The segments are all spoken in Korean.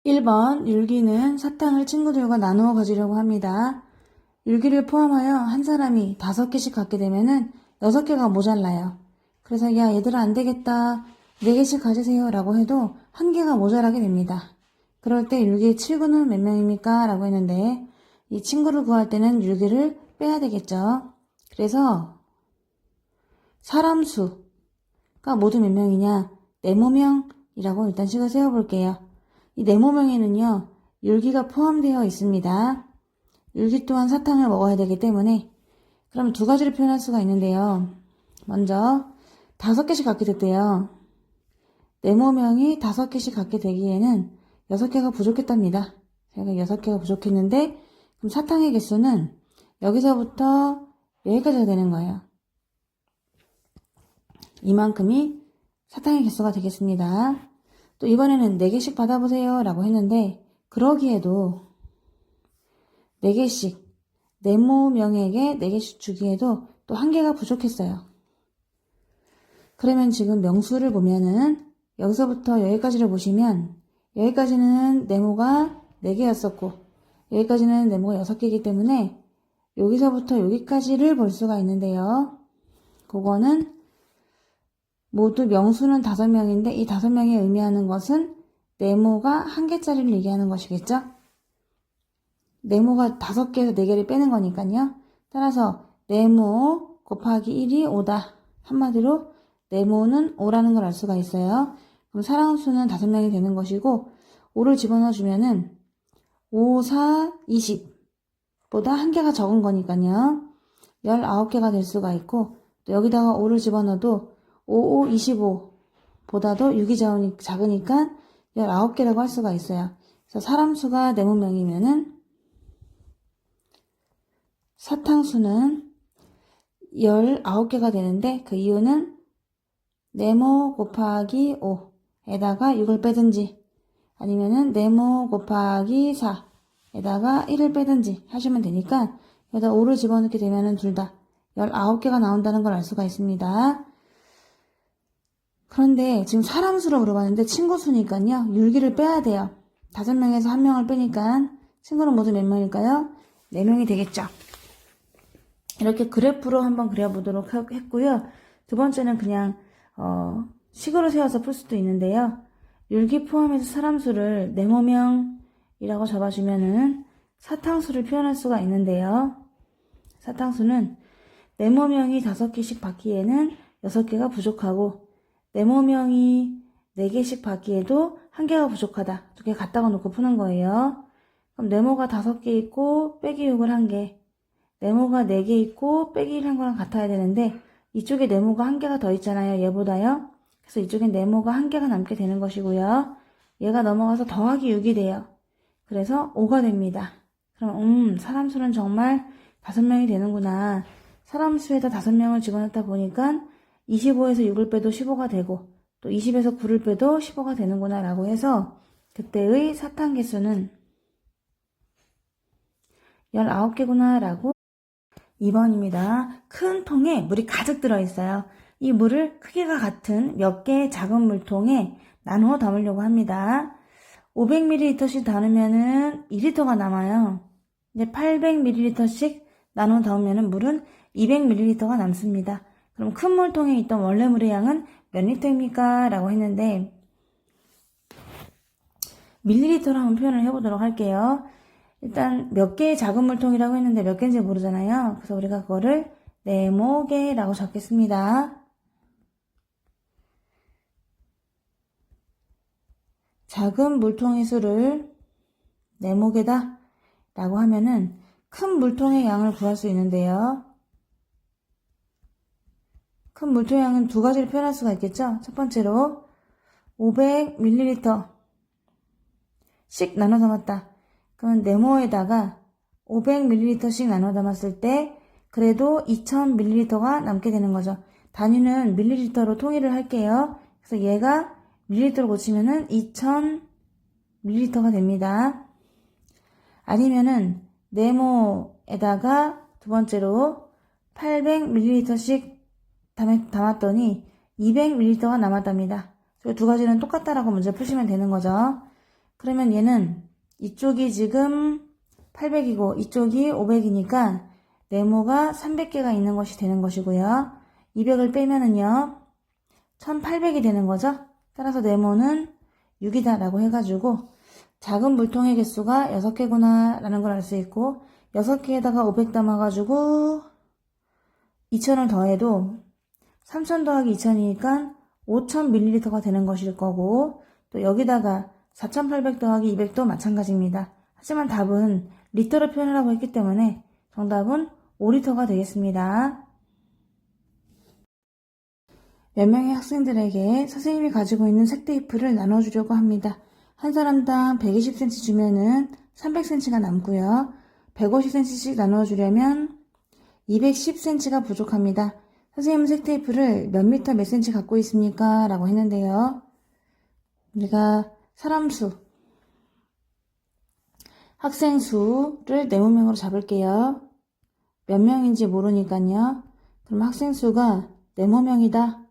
1번 율기는 사탕을 친구들과 나누어 가지려고 합니다. 율기를 포함하여 한 사람이 5개씩 갖게 되면은 6개가 모자라요. 그래서 야 얘들아 안 되겠다. 4개씩 가지세요 라고 해도 1개가 모자라게 됩니다. 그럴 때 율기의 친구는 몇 명입니까? 라고 했는데 이 친구를 구할 때는 율기를 빼야 되겠죠. 그래서 사람 수가 모두 몇 명이냐? 네모명이라고 일단 식을 세워볼게요. 이 네모명에는요, 율기가 포함되어 있습니다. 율기 또한 사탕을 먹어야 되기 때문에 그럼 두 가지를 표현할 수가 있는데요. 먼저 5개씩 갖게 됐대요. 네모명이 5개씩 갖게 되기에는 6개가 부족했답니다. 제가 6개가 부족했는데 그럼 사탕의 개수는 여기서부터 여기까지가 되는 거예요. 이만큼이 사탕의 개수가 되겠습니다. 또 이번에는 4개씩 받아보세요 라고 했는데 그러기에도 4개씩 네모명에게 4개씩 주기에도 또 1개가 부족했어요. 그러면 지금 명수를 보면은 여기서부터 여기까지를 보시면 여기까지는 네모가 4개였었고 여기까지는 네모가 6개이기 때문에 여기서부터 여기까지를 볼 수가 있는데요. 그거는 모두 명수는 5명인데 이 5명이 의미하는 것은 네모가 1개짜리를 얘기하는 것이겠죠? 네모가 5개에서 4개를 빼는 거니까요. 따라서 네모 곱하기 1이 5다. 한마디로 네모는 5라는 걸 알 수가 있어요. 그럼 사랑수는 5명이 되는 것이고 5를 집어넣어 주면은 5, 4, 20보다 1개가 적은 거니까요. 19개가 될 수가 있고 또 여기다가 5를 집어넣어도 5, 5, 25보다도 6이 작으니까 19개라고 할 수가 있어요. 그래서 사람 수가 네모명이면은 사탕수는 19개가 되는데 그 이유는 네모 곱하기 5에다가 6을 빼든지 아니면은 네모 곱하기 4에다가 1을 빼든지 하시면 되니까 여기다 5를 집어넣게 되면은 둘 다 19개가 나온다는 걸 알 수가 있습니다. 그런데 지금 사람 수로 물어봤는데 친구 수니까요. 율기를 빼야 돼요. 5명에서 1명을 빼니까 친구는 모두 몇 명일까요? 4명이 되겠죠. 이렇게 그래프로 한번 그려보도록 했고요. 두 번째는 그냥 식으로 세워서 풀 수도 있는데요. 율기 포함해서 사람 수를 네모명이라고 잡아주면은 사탕수를 표현할 수가 있는데요. 사탕수는 네모명이 5개씩 받기에는 6개가 부족하고 네모명이 4개씩 받기에도 1개가 부족하다. 두 개 갖다가 놓고 푸는 거예요. 그럼 네모가 5개 있고 빼기 6을 1개. 네모가 4개 있고 빼기 1 한 거랑 같아야 되는데 이쪽에 네모가 1개가 더 있잖아요. 얘보다요. 그래서 이쪽엔 네모가 1개가 남게 되는 것이고요. 얘가 넘어가서 더하기 6이 돼요. 그래서 5가 됩니다. 그럼 사람 수는 정말 5명이 되는구나. 사람 수에다 5명을 집어넣다 보니까 25에서 6을 빼도 15가 되고 또 20에서 9를 빼도 15가 되는구나 라고 해서 그때의 사탕 개수는 19개구나 라고 2번입니다. 큰 통에 물이 가득 들어있어요. 이 물을 크기가 같은 몇 개의 작은 물통에 나누어 담으려고 합니다. 500ml씩 담으면은 2리터가 남아요. 이제 800ml씩 나누어 담으면은 물은 200ml가 남습니다. 그럼 큰 물통에 있던 원래 물의 양은 몇 리터입니까? 라고 했는데 밀리리터로 한번 표현을 해보도록 할게요. 일단 몇 개의 작은 물통이라고 했는데 몇 개인지 모르잖아요. 그래서 우리가 그거를 네모개라고 적겠습니다. 작은 물통의 수를 네모개다 라고 하면은 큰 물통의 양을 구할 수 있는데요. 큰 물통의 양은 두 가지로 표현할 수가 있겠죠. 첫 번째로 500ml 씩 나눠 담았다. 그러면 네모에다가 500ml씩 나눠 담았을 때 그래도 2000ml가 남게 되는 거죠. 단위는 밀리리터로 통일을 할게요. 그래서 얘가 밀리리터로 고치면은 2000ml가 됩니다. 아니면은 네모에다가 두 번째로 800ml씩 담았더니 200ml가 남았답니다. 두 가지는 똑같다라고 문제 푸시면 되는 거죠. 그러면 얘는 이쪽이 지금 800이고 이쪽이 500이니까 네모가 300개가 있는 것이 되는 것이고요. 200을 빼면은요 1800이 되는 거죠. 따라서 네모는 6이다 라고 해가지고 작은 물통의 개수가 6개구나 라는 걸 알 수 있고 6개에다가 500 담아가지고 2000을 더해도 3000 더하기 2000이니까 5000ml가 되는 것일 거고 또 여기다가 4800 더하기 200도 마찬가지입니다. 하지만 답은 리터로 표현하라고 했기 때문에 정답은 5리터가 되겠습니다. 몇 명의 학생들에게 선생님이 가지고 있는 색테이프를 나눠주려고 합니다. 한 사람당 120cm 주면은 300cm가 남고요. 150cm씩 나눠주려면 210cm가 부족합니다. 선생님은 색테이프를 몇 미터 몇 cm 갖고 있습니까? 라고 했는데요. 우리가 사람 수, 학생 수를 네모명으로 잡을게요. 몇 명인지 모르니까요. 그럼 학생 수가 네모명이다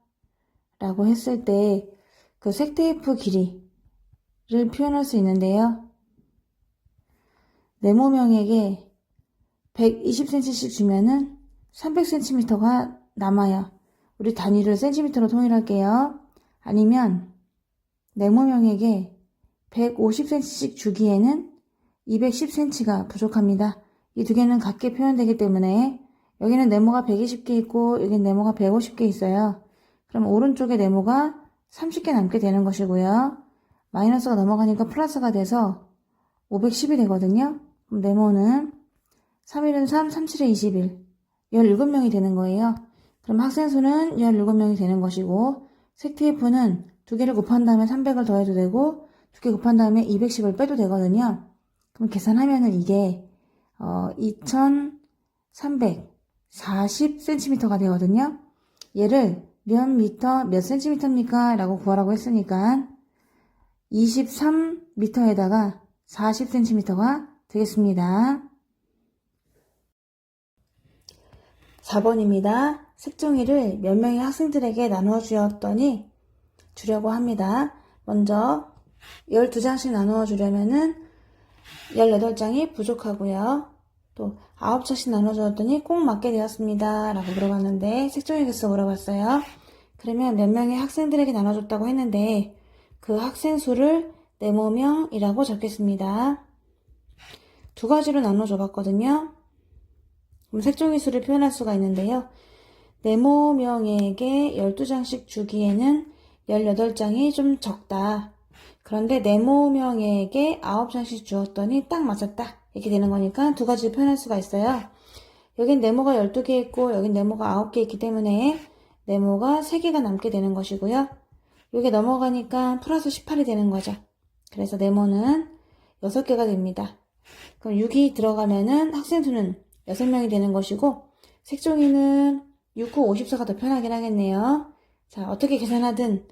라고 했을 때 그 색테이프 길이를 표현할 수 있는데요. 네모명에게 120cm씩 주면은 300cm가 남아요. 우리 단위를 cm로 통일할게요. 아니면 네모명에게 150cm씩 주기에는 210cm가 부족합니다. 이 두 개는 같게 표현되기 때문에 여기는 네모가 120개 있고 여기는 네모가 150개 있어요. 그럼 오른쪽에 네모가 30개 남게 되는 것이고요. 마이너스가 넘어가니까 플러스가 돼서 510이 되거든요. 그럼 네모는 3일은 3, 37에 21, 17명이 되는 거예요. 그럼 학생 수는 17명이 되는 것이고 색테이프는 두 개를 곱한 다음에 300을 더해도 되고 두 개 곱한 다음에 210을 빼도 되거든요. 그럼 계산하면은 이게 2340cm가 되거든요. 얘를 몇 미터 몇 cm입니까? 라고 구하라고 했으니까 23m에다가 40cm가 되겠습니다. 4번입니다. 색종이를 몇 명의 학생들에게 나누어 주려고 합니다. 먼저 12장씩 나누어 주려면은 18장이 부족하고요. 또 9장씩 나눠 주었더니 꼭 맞게 되었습니다. 라고 물어봤는데 색종이 개수 물어봤어요. 그러면 몇 명의 학생들에게 나눠줬다고 했는데 그 학생 수를 네모명이라고 적겠습니다. 두 가지로 나눠 줘봤거든요. 그럼 색종이 수를 표현할 수가 있는데요. 네모명에게 12장씩 주기에는 18장이 좀 적다. 그런데 네모명에게 9장씩 주었더니 딱 맞았다. 이렇게 되는 거니까 두 가지로 표현할 수가 있어요. 여긴 네모가 12개 있고 여긴 네모가 9개 있기 때문에 네모가 3개가 남게 되는 것이고요. 여기 넘어가니까 플러스 18이 되는 거죠. 그래서 네모는 6개가 됩니다. 그럼 6이 들어가면은 학생 수는 6명이 되는 것이고 색종이는 6, 9, 54가 더 편하긴 하겠네요. 자, 어떻게 계산하든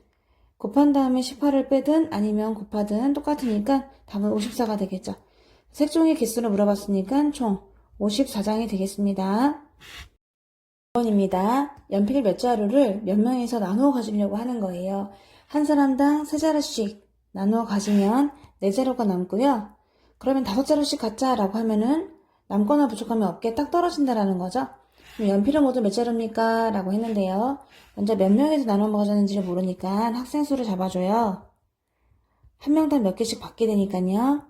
곱한 다음에 18을 빼든 아니면 곱하든 똑같으니까 답은 54가 되겠죠. 색종이 개수를 물어봤으니까 총 54장이 되겠습니다. 2번입니다. 연필 몇 자루를 몇 명에서 나누어 가지려고 하는 거예요. 한 사람당 3자루씩 나누어 가지면 4자루가 남고요. 그러면 5자루씩 갖자라고 하면은 남거나 부족하면 없게 딱 떨어진다라는 거죠. 그럼 연필은 모두 몇 자루입니까? 라고 했는데요. 먼저 몇 명에서 나눠 가졌는지를 모르니까 학생 수를 잡아줘요. 한 명당 몇 개씩 받게 되니까요.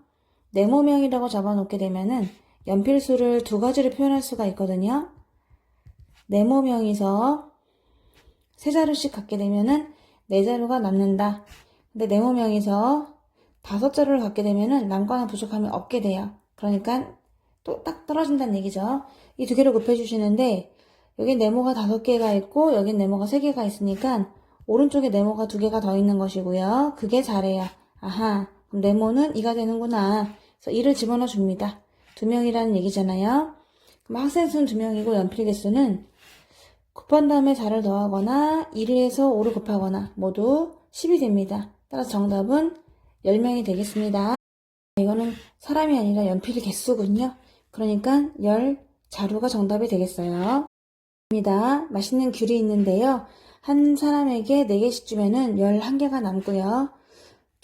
네모명이라고 잡아놓게 되면은 연필 수를 두 가지로 표현할 수가 있거든요. 네모명에서 3자루씩 갖게 되면은 4자루가 남는다. 근데 네모명에서 5자루를 갖게 되면은 남거나 부족하면 없게 돼요. 그러니까 또 딱 떨어진다는 얘기죠. 이 두 개를 곱해주시는데 여기 네모가 5개가 있고 여기 네모가 3개가 있으니까 오른쪽에 네모가 2개가 더 있는 것이고요. 그게 4래요. 아하, 그럼 네모는 2가 되는구나. 그래서 2를 집어넣어 줍니다. 2명이라는 얘기잖아요. 그럼 학생 수는 2명이고 연필 개수는 곱한 다음에 4를 더하거나 1을 해서 5를 곱하거나 모두 10이 됩니다. 따라서 정답은 10명이 되겠습니다. 이거는 사람이 아니라 연필 개수군요. 그러니까 10자루가 정답이 되겠어요. 맛있는 귤이 있는데요. 한 사람에게 4개씩 주면은 11개가 남고요.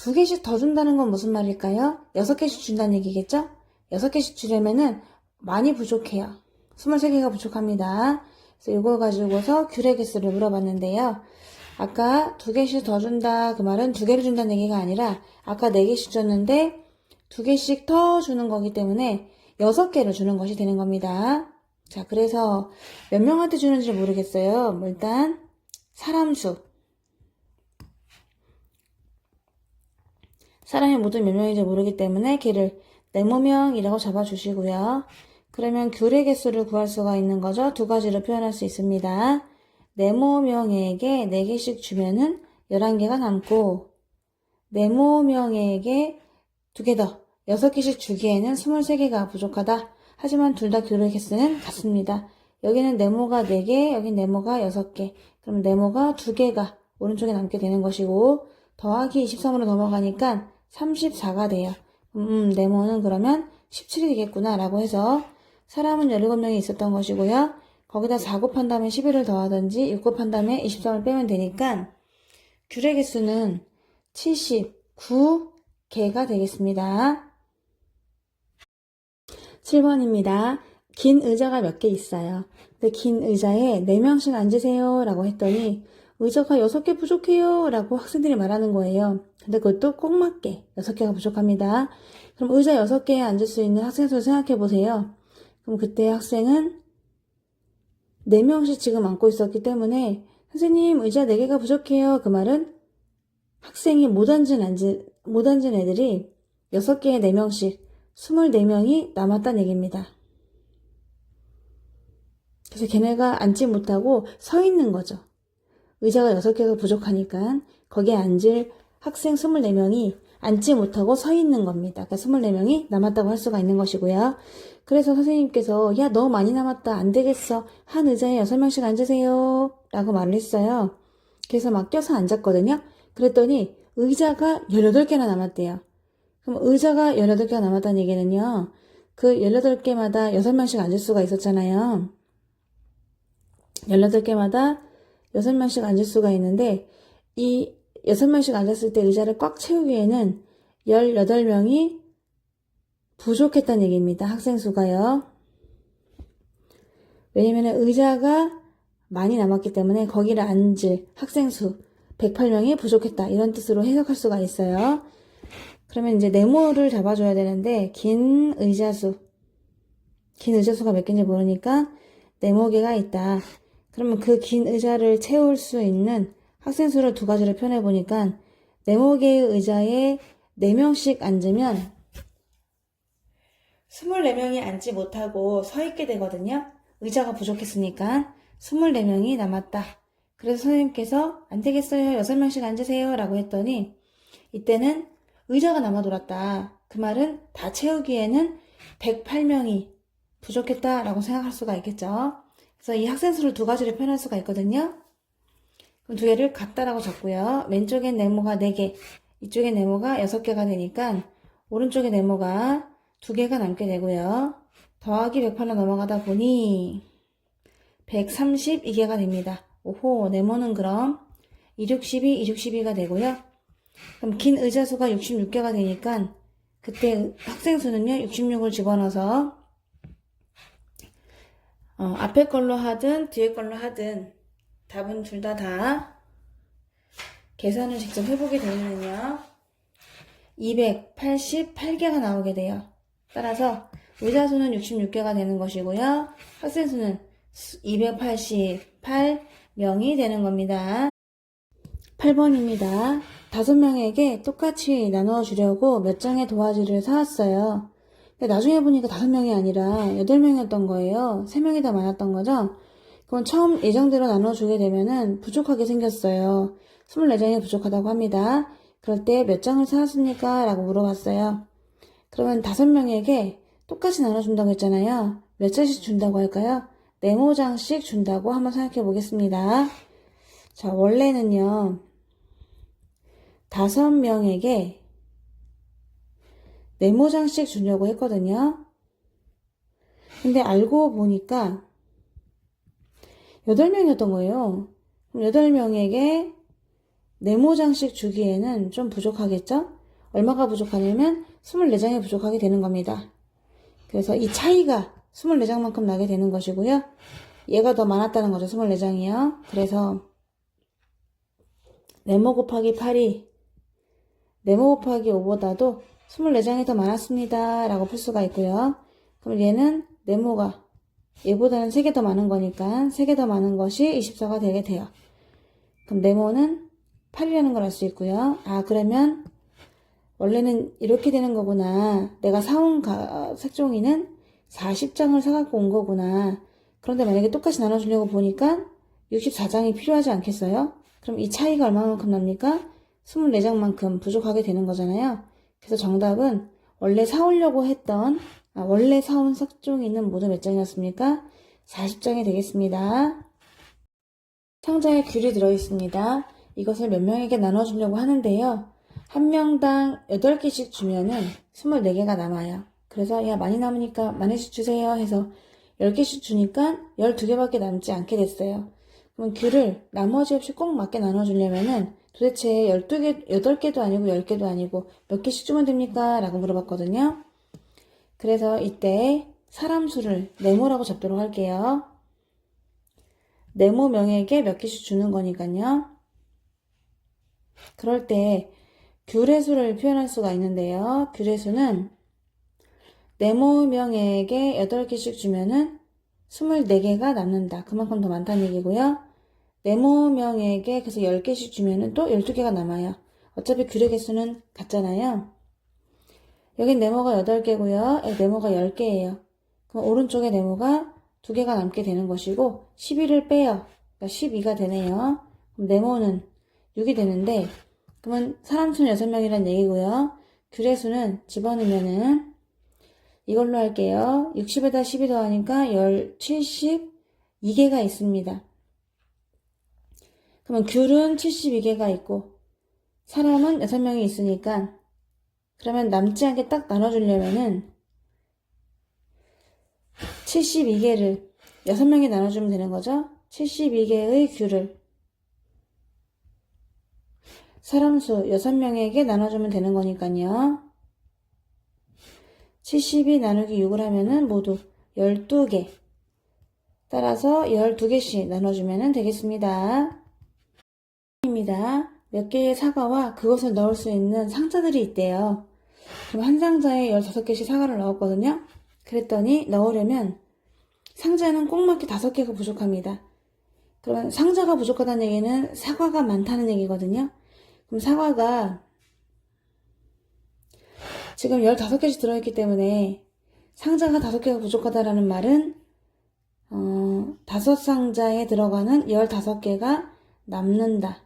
2개씩 더 준다는 건 무슨 말일까요? 6개씩 준다는 얘기겠죠? 6개씩 주려면은 많이 부족해요. 23개가 부족합니다. 그래서 이걸 가지고서 귤의 개수를 물어봤는데요. 아까 2개씩 더 준다 그 말은 2개를 준다는 얘기가 아니라 아까 4개씩 줬는데 2개씩 더 주는 거기 때문에 6개를 주는 것이 되는 겁니다. 자, 그래서 몇 명한테 주는지 모르겠어요. 일단 사람 수. 사람이 모두 몇 명인지 모르기 때문에 걔를 네모명이라고 잡아주시고요. 그러면 귤의 개수를 구할 수가 있는 거죠. 2가지로 표현할 수 있습니다. 네모명에게 4개씩 주면은 11개가 남고 네모명에게 2개 더 6개씩 주기에는 23개가 부족하다. 하지만 둘 다 귤의 개수는 같습니다. 여기는 네모가 4개, 여긴 네모가 6개. 그럼 네모가 2개가 오른쪽에 남게 되는 것이고 더하기 23으로 넘어가니까 34가 돼요. 네모는 그러면 17이 되겠구나 라고 해서 사람은 17명이 있었던 것이고요. 거기다 4 곱한 다음에 11을 더하든지 6 곱한 다음에 23을 빼면 되니까 귤의 개수는 79개가 되겠습니다. 7번입니다. 긴 의자가 몇 개 있어요. 근데 긴 의자에 4명씩 앉으세요 라고 했더니 의자가 6개 부족해요 라고 학생들이 말하는 거예요. 근데 그것도 꼭 맞게 6개가 부족합니다. 그럼 의자 6개에 앉을 수 있는 학생 수를 생각해 보세요. 그럼 그때 학생은 4명씩 지금 앉고 있었기 때문에 선생님 의자 4개가 부족해요. 그 말은 학생이 못 앉은 애들이 6개에 4명씩 24명이 남았다는 얘기입니다. 그래서 걔네가 앉지 못하고 서 있는 거죠. 의자가 6개가 부족하니까 거기에 앉을 학생 24명이 앉지 못하고 서 있는 겁니다. 그러니까 24명이 남았다고 할 수가 있는 것이고요. 그래서 선생님께서 야 너무 많이 남았다 안 되겠어 한 의자에 6명씩 앉으세요 라고 말을 했어요. 그래서 막 껴서 앉았거든요. 그랬더니 의자가 18개나 남았대요. 그럼 의자가 18개가 남았다는 얘기는요. 그 18개마다 6명씩 앉을 수가 있었잖아요. 18개마다 6명씩 앉을 수가 있는데 이 6명씩 앉았을 때 의자를 꽉 채우기에는 18명이 부족했다는 얘기입니다. 학생 수가요. 왜냐면 의자가 많이 남았기 때문에 거기를 앉을 학생 수 108명이 부족했다. 이런 뜻으로 해석할 수가 있어요. 그러면 이제 네모를 잡아줘야 되는데 긴 의자 수가 몇 개인지 모르니까 네모개가 있다. 그러면 그 긴 의자를 채울 수 있는 학생 수를 2가지로 표현해 보니까 네모개의 의자에 4명씩 앉으면 24명이 앉지 못하고 서 있게 되거든요. 의자가 부족했으니까 24명이 남았다. 그래서 선생님께서 안 되겠어요. 6명씩 앉으세요. 라고 했더니 이때는 의자가 남아 돌았다. 그 말은 다 채우기에는 108명이 부족했다라고 생각할 수가 있겠죠. 그래서 이 학생 수를 2가지로 표현할 수가 있거든요. 그럼 2개를 같다라고 적고요. 왼쪽엔 네모가 4개, 이쪽엔 네모가 6개가 되니까 오른쪽에 네모가 2개가 남게 되고요. 더하기 108로 넘어가다 보니 132개가 됩니다. 오호, 네모는 그럼 262, 262가 되고요. 그럼 긴 의자 수가 66개가 되니까 그때 학생 수는요 66을 집어넣어서 앞에 걸로 하든 뒤에 걸로 하든 답은 둘 다 계산을 직접 해보게 되면요 288개가 나오게 돼요. 따라서 의자 수는 66개가 되는 것이고요. 학생 수는 288명이 되는 겁니다. 8번입니다. 5명에게 똑같이 나눠주려고 몇 장의 도화지를 사왔어요. 근데 나중에 보니까 5명이 아니라 8명이었던 거예요. 3명이 더 많았던 거죠. 그럼 처음 예정대로 나눠주게 되면은 부족하게 생겼어요. 24장이 부족하다고 합니다. 그럴 때 몇 장을 사왔습니까? 라고 물어봤어요. 그러면 5명에게 똑같이 나눠준다고 했잖아요. 몇 장씩 준다고 할까요? 네모장씩 준다고 한번 생각해 보겠습니다. 자, 원래는요. 5명에게 네모장씩 주려고 했거든요. 근데 알고 보니까 8명이었던 거예요. 그럼 8명에게 네모장씩 주기에는 좀 부족하겠죠? 얼마가 부족하냐면 24장이 부족하게 되는 겁니다. 그래서 이 차이가 24장만큼 나게 되는 것이고요. 얘가 더 많았다는 거죠. 24장이요. 그래서 네모 곱하기 8이 네모 곱하기 5보다도 24장이 더 많았습니다. 라고 풀 수가 있고요. 그럼 얘는 네모가 얘보다는 3개 더 많은 거니까 3개 더 많은 것이 24가 되게 돼요. 그럼 네모는 8이라는 걸 알 수 있고요. 아, 그러면 원래는 이렇게 되는 거구나. 내가 사온 색종이는 40장을 사갖고 온 거구나. 그런데 만약에 똑같이 나눠주려고 보니까 64장이 필요하지 않겠어요? 그럼 이 차이가 얼마만큼 납니까? 24장만큼 부족하게 되는 거잖아요. 그래서 정답은 원래 사오려고 했던 원래 사온 색종이는 모두 몇 장이었습니까? 40장이 되겠습니다. 상자에 귤이 들어있습니다. 이것을 몇 명에게 나눠주려고 하는데요. 한 명당 8개씩 주면은 24개가 남아요. 그래서 야 많이 남으니까 많이씩 주세요 해서 10개씩 주니까 12개밖에 남지 않게 됐어요. 그럼 귤을 나머지 없이 꼭 맞게 나눠주려면은 도대체 12개, 8개도 아니고 10개도 아니고 몇 개씩 주면 됩니까? 라고 물어봤거든요. 그래서 이때 사람 수를 네모라고 잡도록 할게요. 네모 명에게 몇 개씩 주는 거니까요. 그럴 때 귤의 수를 표현할 수가 있는데요. 귤의 수는 네모 명에게 8개씩 주면은 24개가 남는다. 그만큼 더 많다는 얘기고요. 네모 명에게 그래서 10개씩 주면은 또 12개가 남아요. 어차피 귤의 개수는 같잖아요. 여긴 네모가 8개고요. 여기 네모가 10개예요. 그럼 오른쪽에 네모가 2개가 남게 되는 것이고 12를 빼요. 그러니까 12가 되네요. 그럼 네모는 6이 되는데 그러면 사람 수는 6명이란 얘기고요. 귤의 수는 집어넣으면은 이걸로 할게요. 60에다 12 더하니까 72개가 있습니다. 그러면 귤은 72개가 있고 사람은 6명이 있으니까 그러면 남지 않게 딱 나눠주려면은 72개를 6명이 나눠주면 되는 거죠. 72개의 귤을 사람 수 6명에게 나눠주면 되는 거니까요. 72 나누기 6을 하면은 모두 12개. 따라서 12개씩 나눠주면 되겠습니다. 입니다. 몇 개의 사과와 그것을 넣을 수 있는 상자들이 있대요. 그럼 한 상자에 15개씩 사과를 넣었거든요. 그랬더니 넣으려면 상자는 꼭 맞게 5개가 부족합니다. 그러면 상자가 부족하다는 얘기는 사과가 많다는 얘기거든요. 그럼 사과가 지금 15개씩 들어있기 때문에 상자가 5개가 부족하다라는 말은 5상자에 들어가는 15개가 남는다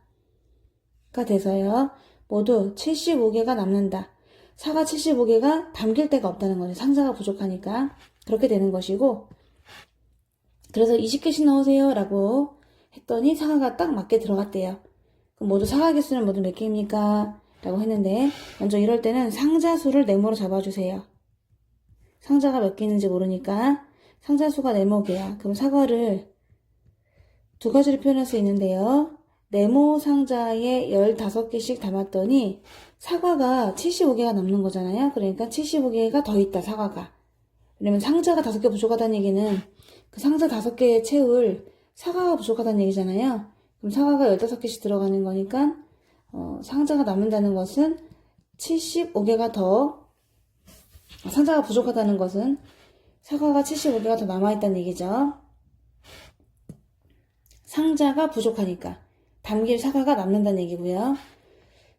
가 돼서요. 모두 75개가 남는다. 사과 75개가 담길 데가 없다는 거죠. 상자가 부족하니까 그렇게 되는 것이고 그래서 20개씩 넣으세요 라고 했더니 사과가 딱 맞게 들어갔대요. 그럼 모두 사과 개수는 모두 몇 개입니까? 라고 했는데 먼저 이럴 때는 상자 수를 네모로 잡아주세요. 상자가 몇 개 있는지 모르니까 상자 수가 네모개야. 그럼 사과를 두 가지로 표현할 수 있는데요. 네모 상자에 15개씩 담았더니 사과가 75개가 남는 거잖아요. 그러니까 75개가 더 있다, 사과가. 왜냐면 상자가 5개 부족하다는 얘기는 그 상자 5개에 채울 사과가 부족하다는 얘기잖아요. 그럼 사과가 15개씩 들어가는 거니까 상자가 남는다는 것은 75개가 더 상자가 부족하다는 것은 사과가 75개가 더 남아있다는 얘기죠. 상자가 부족하니까 담길 사과가 남는다는 얘기고요.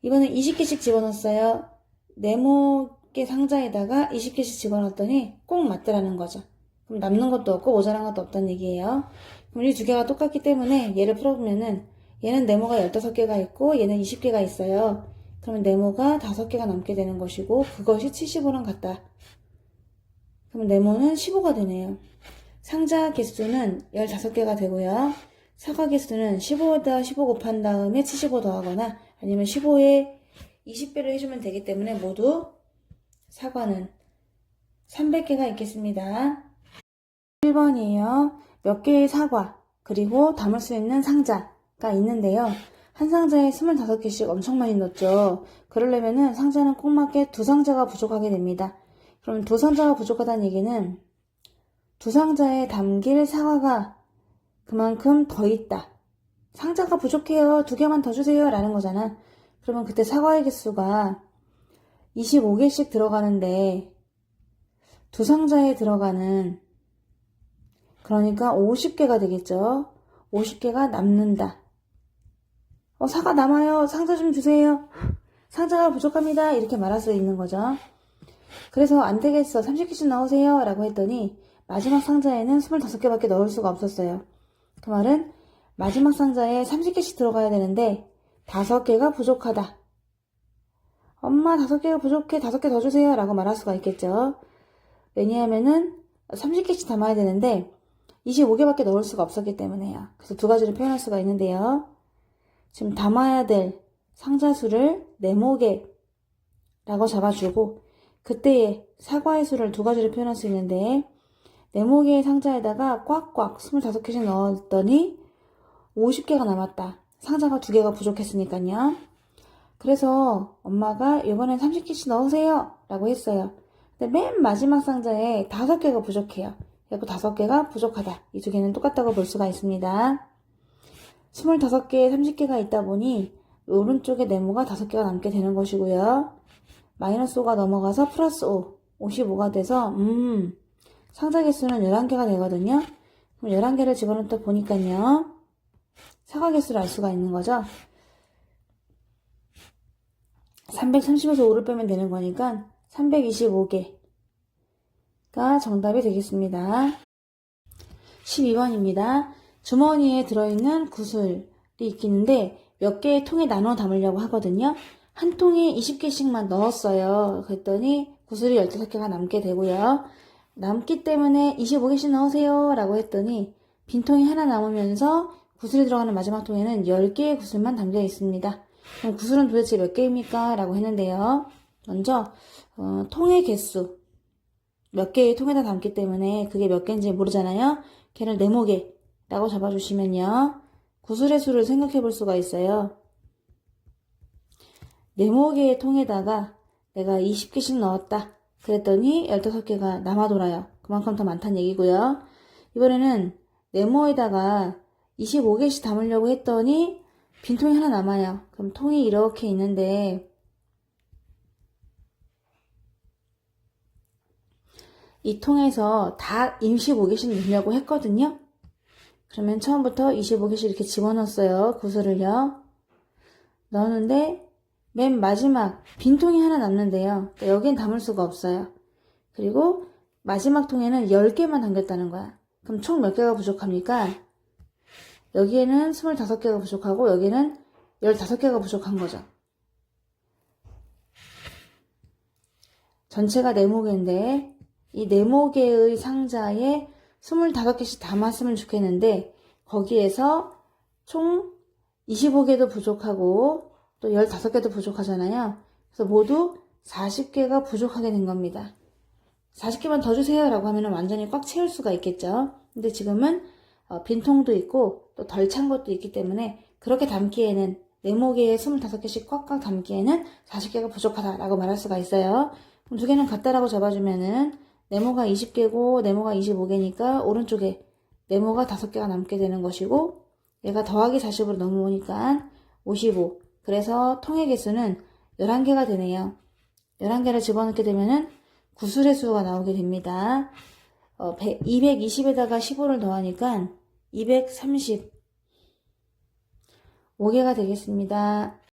이번엔 20개씩 집어넣었어요. 네모개 상자에다가 20개씩 집어넣었더니 꼭 맞더라는 거죠. 그럼 남는 것도 없고 모자란 것도 없다는 얘기예요. 그럼 이 두 개가 똑같기 때문에 얘를 풀어보면은 얘는 네모가 15개가 있고 얘는 20개가 있어요. 그러면 네모가 5개가 남게 되는 것이고 그것이 75랑 같다. 그럼 네모는 15가 되네요. 상자 개수는 15개가 되고요. 사과 개수는 15에다 15 곱한 다음에 75 더하거나 아니면 15에 20배를 해주면 되기 때문에 모두 사과는 300개가 있겠습니다. 1번이에요. 몇 개의 사과 그리고 담을 수 있는 상자가 있는데요. 한 상자에 25개씩 엄청 많이 넣었죠. 그러려면은 상자는 꼭 맞게 두 상자가 부족하게 됩니다. 그럼 두 상자가 부족하다는 얘기는 두 상자에 담길 사과가 그만큼 더 있다. 상자가 부족해요. 2개만 더 주세요. 라는 거잖아. 그러면 그때 사과의 개수가 25개씩 들어가는데 두 상자에 들어가는 그러니까 50개가 되겠죠. 50개가 남는다. 사과 남아요. 상자 좀 주세요. 상자가 부족합니다. 이렇게 말할 수 있는 거죠. 그래서 안 되겠어. 30개씩 넣으세요. 라고 했더니 마지막 상자에는 25개밖에 넣을 수가 없었어요. 그 말은 마지막 상자에 30개씩 들어가야 되는데 5개가 부족하다. 엄마 5개가 부족해. 5개 더 주세요. 라고 말할 수가 있겠죠. 왜냐하면은 30개씩 담아야 되는데 25개밖에 넣을 수가 없었기 때문에요. 그래서 두 가지로 표현할 수가 있는데요. 지금 담아야 될 상자 수를 네모개라고 잡아주고 그때의 사과의 수를 두 가지로 표현할 수 있는데 네모개의 상자에다가 꽉꽉 25개씩 넣었더니 50개가 남았다. 상자가 2개가 부족했으니까요. 그래서 엄마가 이번엔 30개씩 넣으세요 라고 했어요. 근데 맨 마지막 상자에 5개가 부족해요. 그리고 5개가 부족하다. 이 두 개는 똑같다고 볼 수가 있습니다. 25개에 30개가 있다 보니 오른쪽에 네모가 5개가 남게 되는 것이고요. 마이너스 5가 넘어가서 플러스 5, 55가 돼서 상자 개수는 11개가 되거든요. 그럼 11개를 집어넣다 보니까요. 사과 개수를 알 수가 있는 거죠. 330에서 5를 빼면 되는 거니까 325개가 정답이 되겠습니다. 12번입니다. 주머니에 들어있는 구슬이 있기는데 몇 개의 통에 나눠 담으려고 하거든요. 한 통에 20개씩만 넣었어요. 그랬더니 구슬이 15개가 남게 되고요. 남기 때문에 25개씩 넣으세요 라고 했더니 빈통이 하나 남으면서 구슬이 들어가는 마지막 통에는 10개의 구슬만 담겨 있습니다. 그럼 구슬은 도대체 몇 개입니까? 라고 했는데요. 먼저 통의 개수 몇 개의 통에다 담기 때문에 그게 몇 개인지 모르잖아요. 걔를 네모개라고 잡아주시면요. 구슬의 수를 생각해 볼 수가 있어요. 네모개의 통에다가 내가 20개씩 넣었다. 그랬더니 15개가 남아 돌아요. 그만큼 더 많다는 얘기고요. 이번에는 네모에다가 25개씩 담으려고 했더니 빈통이 하나 남아요. 그럼 통이 이렇게 있는데 이 통에서 다 25개씩 넣으려고 했거든요. 그러면 처음부터 25개씩 이렇게 집어넣었어요. 구슬을요. 넣었는데 맨 마지막 빈통이 하나 남는데요. 그러니까 여기엔 담을 수가 없어요. 그리고 마지막 통에는 10개만 담겼다는 거야. 그럼 총 몇 개가 부족합니까? 여기에는 25개가 부족하고 여기는 15개가 부족한 거죠. 전체가 네모개인데 이 네모개의 상자에 25개씩 담았으면 좋겠는데 거기에서 총 25개도 부족하고 또 15개도 부족하잖아요. 그래서 모두 40개가 부족하게 된 겁니다. 40개만 더 주세요 라고 하면 완전히 꽉 채울 수가 있겠죠. 근데 지금은 빈통도 있고 또 덜 찬 것도 있기 때문에 그렇게 담기에는 네모개에 25개씩 꽉꽉 담기에는 40개가 부족하다라고 말할 수가 있어요. 그럼 두 개는 같다라고 잡아주면은 네모가 20개고 네모가 25개니까 오른쪽에 네모가 5개가 남게 되는 것이고 얘가 더하기 40으로 넘어오니까 55. 그래서 통의 개수는 11개가 되네요. 11개를 집어넣게 되면은 구슬의 수가 나오게 됩니다. 220에다가 15를 더하니까 235개가 되겠습니다.